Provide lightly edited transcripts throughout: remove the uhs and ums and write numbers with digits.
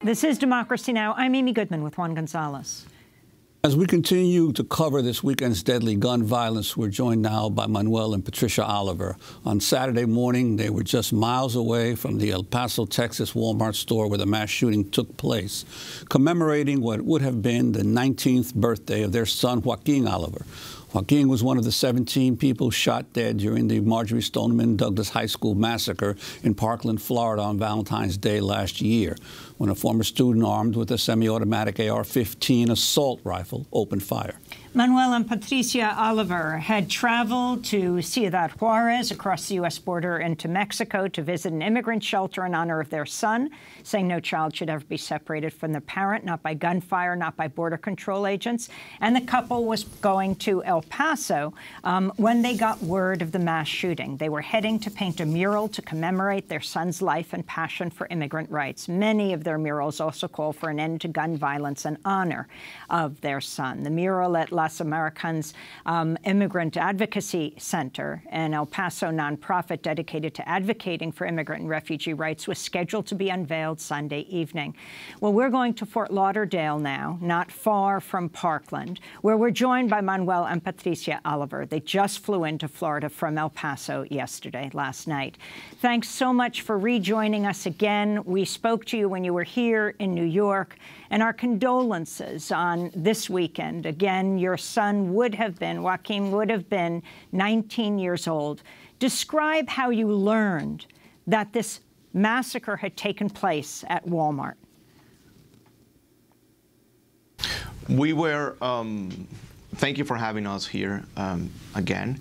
This is Democracy Now! I'm Amy Goodman with Juan Gonzalez. As we continue to cover this weekend's deadly gun violence, we're joined now by Manuel and Patricia Oliver. On Saturday morning, they were just miles away from the El Paso, Texas Walmart store where the mass shooting took place, commemorating what would have been the 19th birthday of their son, Joaquin Oliver. Joaquin was one of the 17 people shot dead during the Marjory Stoneman Douglas High School massacre in Parkland, Florida on Valentine's Day last year, when a former student armed with a semi-automatic AR-15 assault rifle opened fire. Manuel and Patricia Oliver had traveled to Ciudad Juárez across the U.S. border into Mexico to visit an immigrant shelter in honor of their son, saying no child should ever be separated from the parent, not by gunfire, not by border control agents. And the couple was going to El Paso when they got word of the mass shooting. They were heading to paint a mural to commemorate their son's life and passion for immigrant rights. Many of their murals also call for an end to gun violence in honor of their son. The mural at Las Americans Immigrant Advocacy Center, an El Paso nonprofit dedicated to advocating for immigrant and refugee rights, was scheduled to be unveiled Sunday evening. Well, we're going to Fort Lauderdale now, not far from Parkland, where we're joined by Manuel and Patricia Oliver. They just flew into Florida from El Paso last night. Thanks so much for rejoining us again. We spoke to you when you were here in New York, and our condolences on this weekend. Again, your son Joaquin would have been 19 years old. Describe how you learned that this massacre had taken place at Walmart. We were, thank you for having us here again.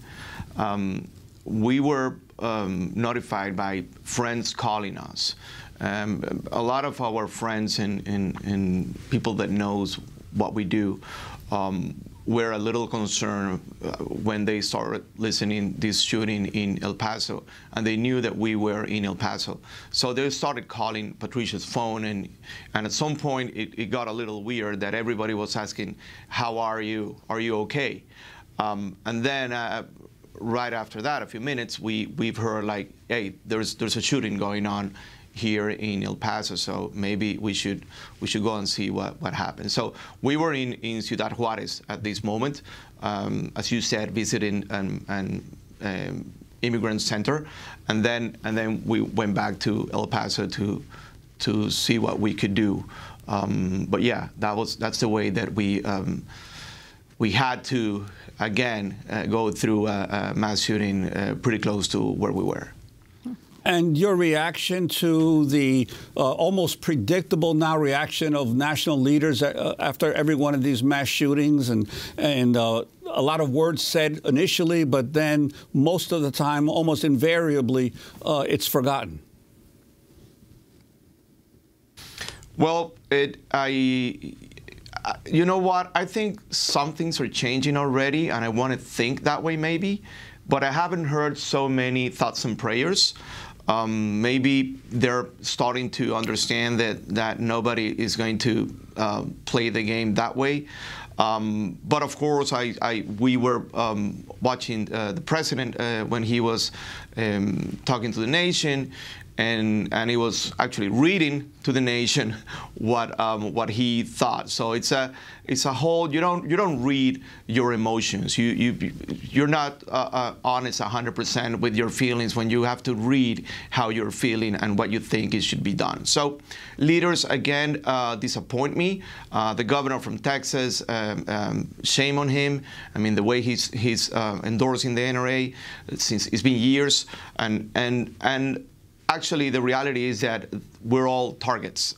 We were notified by friends calling us. A lot of our friends and people that knows what we do were a little concerned when they started listening this shooting in El Paso, and they knew that we were in El Paso. So they started calling Patricia's phone, and at some point it got a little weird that everybody was asking, "How are you? Are you okay?" And then right after that, a few minutes, we've heard like, "Hey, there's a shooting going on here in El Paso, so maybe we should go and see what happened." So we were in Ciudad Juárez at this moment, as you said, visiting an immigrant center, and then we went back to El Paso to see what we could do. But yeah, that's the way that we had to again go through a mass shooting pretty close to where we were. And your reaction to the almost predictable now reaction of national leaders after every one of these mass shootings, and a lot of words said initially, but then most of the time, almost invariably, it's forgotten. Well, you know what? I think some things are changing already, and I want to think that way maybe, but I haven't heard so many thoughts and prayers. Maybe they're starting to understand that nobody is going to play the game that way. But of course, we were watching the president when he was talking to the nation, and he was actually reading to the nation what he thought. So it's a whole, you don't read your emotions. You're not honest 100% with your feelings when you have to read how you're feeling and what you think it should be done. So leaders again disappoint me. The governor from Texas, shame on him. I mean, the way he's endorsing the NRA since it's been years, and actually, the reality is that we're all targets.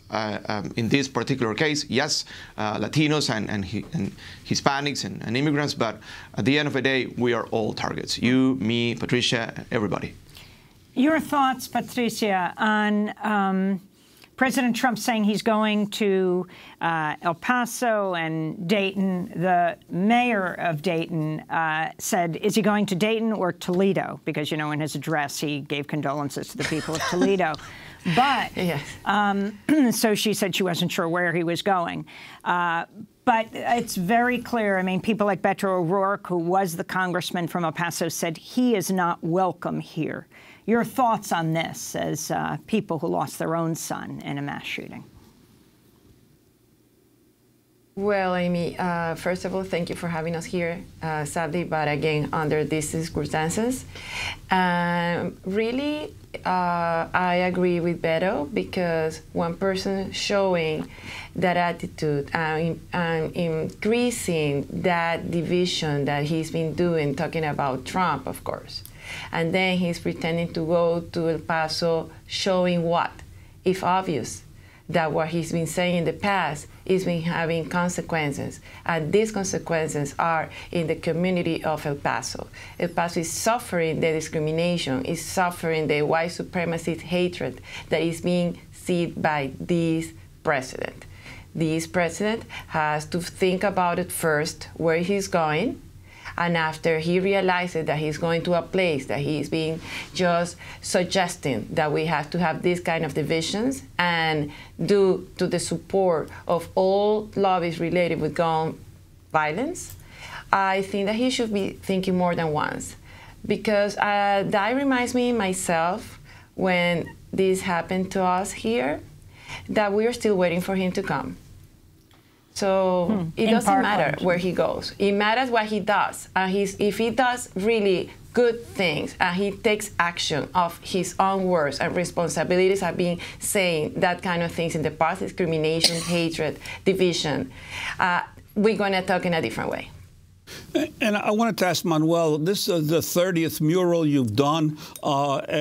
In this particular case, yes, Latinos and Hispanics and immigrants, but at the end of the day, we are all targets. You, me, Patricia, everybody. Your thoughts, Patricia, on President Trump saying he's going to El Paso and Dayton. The mayor of Dayton said, is he going to Dayton or Toledo? Because, you know, in his address, he gave condolences to the people of Toledo. But so she said she wasn't sure where he was going. But it's very clear. I mean, people like Beto O'Rourke, who was the congressman from El Paso, said he is not welcome here. Your thoughts on this as people who lost their own son in a mass shooting? Well, Amy, first of all, thank you for having us here, sadly, but again, under these circumstances. Really, I agree with Beto, because one person showing that attitude and increasing that division that he's been doing, talking about Trump, of course. And then he's pretending to go to El Paso, showing what, if obvious, that what he's been saying in the past is been having consequences. And these consequences are in the community of El Paso. El Paso is suffering the discrimination, is suffering the white supremacist hatred that is being seen by this president. This president has to think about it first, where he's going. And after he realizes that he's going to a place that he's being just suggesting that we have to have these kind of divisions, and due to the support of all lobbies related with gun violence, I think that he should be thinking more than once. Because that reminds me myself, when this happened to us here, that we are still waiting for him to come. So it doesn't matter where he goes. It matters what he does. And if he does really good things and he takes action of his own words and responsibilities of being saying that kind of things in the past, discrimination, hatred, division, we're going to talk in a different way. And I wanted to ask Manuel, this is the 30th mural you've done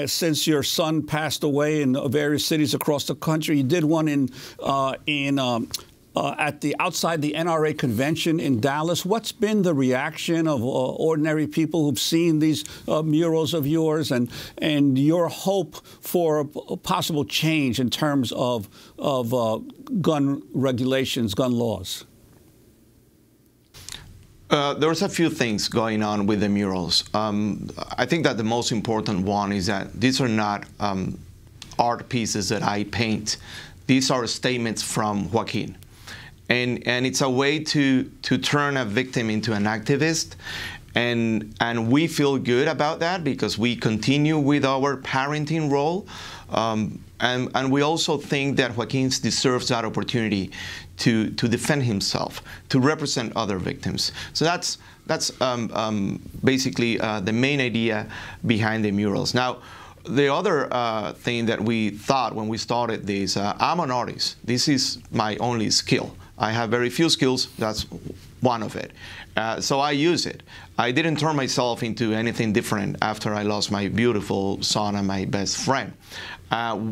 since your son passed away in various cities across the country. You did one outside the NRA convention in Dallas. What's been the reaction of ordinary people who've seen these murals of yours, and your hope for a possible change in terms of gun regulations, gun laws? There's a few things going on with the murals. I think that the most important one is that these are not art pieces that I paint. These are statements from Joaquin. And it's a way to turn a victim into an activist. And we feel good about that, because we continue with our parenting role. And we also think that Joaquin deserves that opportunity to defend himself, to represent other victims. So that's basically the main idea behind the murals. Now, the other thing that we thought when we started this, I'm an artist. This is my only skill. I have very few skills. That's one of it. So I use it. I didn't turn myself into anything different after I lost my beautiful son and my best friend.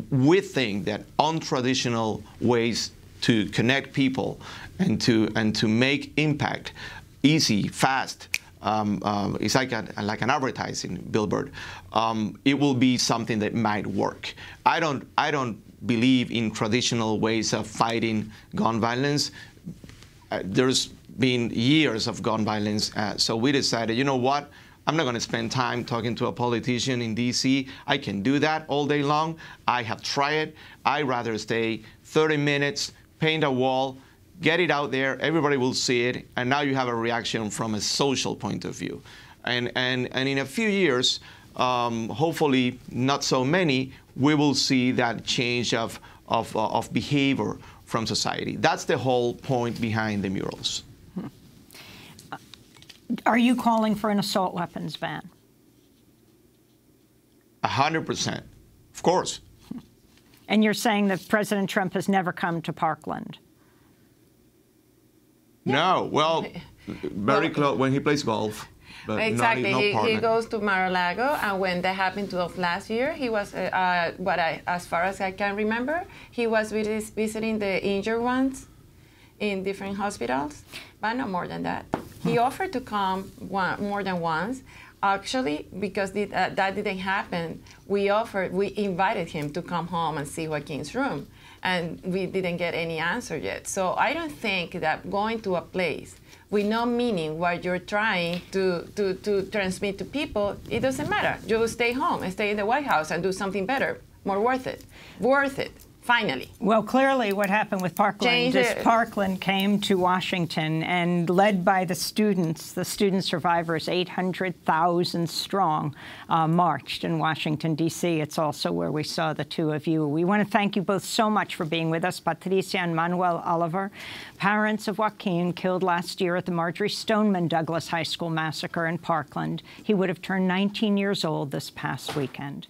We think that untraditional ways to connect people and to make impact easy, fast, it's like an advertising billboard. It will be something that might work. I don't believe in traditional ways of fighting gun violence. There's been years of gun violence, so we decided, you know what? I'm not going to spend time talking to a politician in D.C. I can do that all day long. I have tried it. I'd rather stay 30 minutes, paint a wall, get it out there, everybody will see it, and now you have a reaction from a social point of view. And in a few years, hopefully not so many, we will see that change of behavior from society. That's the whole point behind the murals. Are you calling for an assault weapons ban? 100%, of course. And you're saying that President Trump has never come to Parkland? No, well, very close when he plays golf. But exactly, he goes to Mar-a-Lago, and when that happened to us last year, he was, as far as I can remember, he was visiting the injured ones in different hospitals, but no more than that. He offered to come more than once. Actually, because that didn't happen, we invited him to come home and see Joaquin's room, and we didn't get any answer yet. So I don't think that going to a place with no meaning what you're trying to transmit to people, it doesn't matter. You stay home and stay in the White House and do something better, more worth it. Finally. Well, clearly what happened with Parkland is Parkland came to Washington and led by the student survivors, 800,000 strong, marched in Washington, D.C. It's also where we saw the two of you. We want to thank you both so much for being with us, Patricia and Manuel Oliver, parents of Joaquin, killed last year at the Marjory Stoneman Douglas High School massacre in Parkland. He would have turned 19 years old this past weekend.